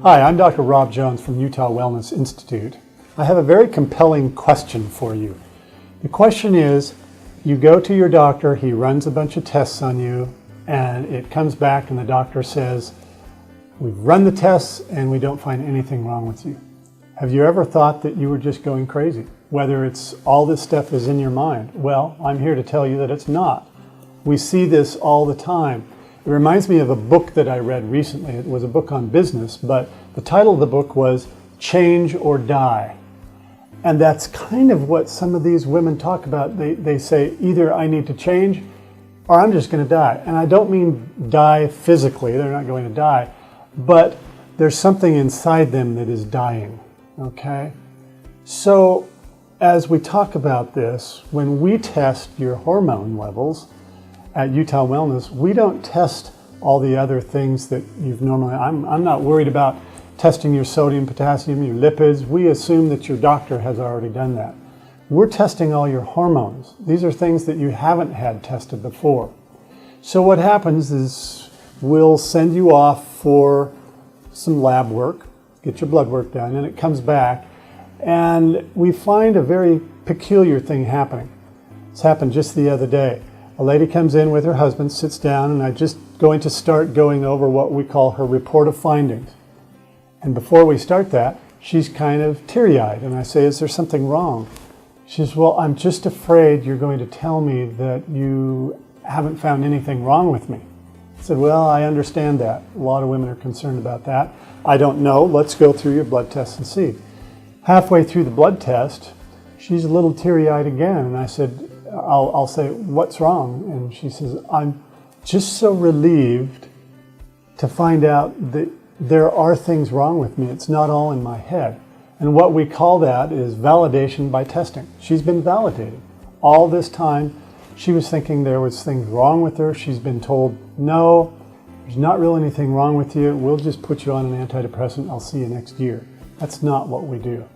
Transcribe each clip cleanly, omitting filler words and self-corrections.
Hi, I'm Dr. Rob Jones from Utah Wellness Institute. I have a very compelling question for you. The question is, you go to your doctor, he runs a bunch of tests on you, and it comes back and the doctor says, we've run the tests and we don't find anything wrong with you. Have you ever thought that you were just going crazy? Whether it's all this stuff is in your mind. Well, I'm here to tell you that it's not. We see this all the time. It reminds me of a book that I read recently. It was a book on business, but the title of the book was Change or Die. And that's kind of what some of these women talk about. They say, either I need to change or I'm just going to die. And I don't mean die physically, they're not going to die, but there's something inside them that is dying, okay? So as we talk about this, when we test your hormone levels at Utah Wellness, we don't test all the other things that you've normally, I'm not worried about testing your sodium, potassium, your lipids. We assume that your doctor has already done that. We're testing all your hormones. These are things that you haven't had tested before. So what happens is we'll send you off for some lab work, get your blood work done, and it comes back, and we find a very peculiar thing happening. It's happened just the other day. A lady comes in with her husband, sits down, and I'm just going to start going over what we call her report of findings. And before we start that, she's kind of teary-eyed, and I say, is there something wrong? She says, well, I'm just afraid you're going to tell me that you haven't found anything wrong with me. I said, well, I understand that. A lot of women are concerned about that. I don't know. Let's go through your blood test and see. Halfway through the blood test, she's a little teary-eyed again, and I said, I'll say, what's wrong? And she says, I'm just so relieved to find out that there are things wrong with me. It's not all in my head. And what we call that is validation by testing. She's been validated. All this time, she was thinking there was things wrong with her. She's been told, no, there's not really anything wrong with you. We'll just put you on an antidepressant. I'll see you next year. That's not what we do.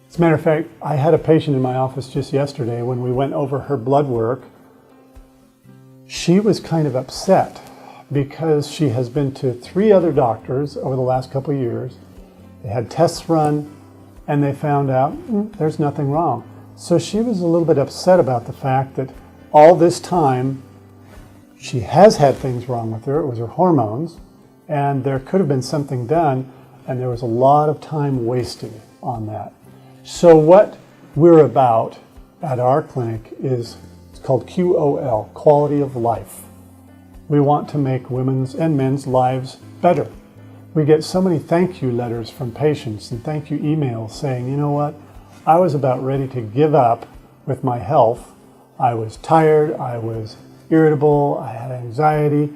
As a matter of fact, I had a patient in my office just yesterday when we went over her blood work. She was kind of upset because she has been to 3 other doctors over the last couple of years. They had tests run and they found out there's nothing wrong. So she was a little bit upset about the fact that all this time she has had things wrong with her. It was her hormones, and there could have been something done, and there was a lot of time wasted on that. So what we're about at our clinic is, it's called QOL, quality of life. We want to make women's and men's lives better. We get so many thank you letters from patients and thank you emails saying, you know what, I was about ready to give up with my health. I was tired, I was irritable, I had anxiety,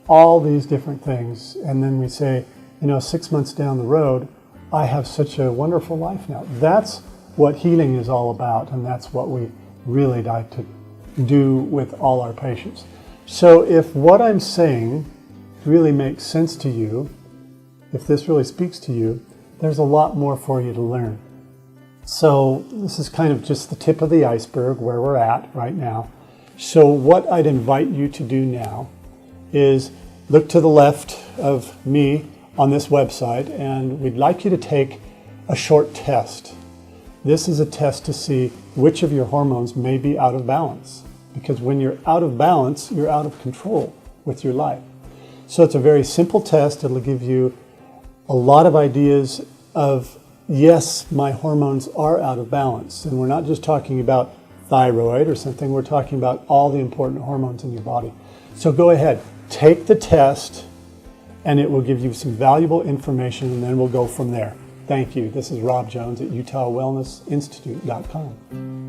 all these different things. And then we say, you know, 6 months down the road, I have such a wonderful life now. That's what healing is all about, and that's what we really like to do with all our patients. So if what I'm saying really makes sense to you, if this really speaks to you, there's a lot more for you to learn. So this is kind of just the tip of the iceberg where we're at right now. So what I'd invite you to do now is look to the left of me on this website, and we'd like you to take a short test. This is a test to see which of your hormones may be out of balance. Because when you're out of balance, you're out of control with your life. So it's a very simple test. It'll give you a lot of ideas of, yes, my hormones are out of balance. And we're not just talking about thyroid or something. We're talking about all the important hormones in your body. So go ahead, take the test, and it will give you some valuable information, and then we'll go from there. Thank you. This is Rob Jones at UtahWellnessInstitute.com.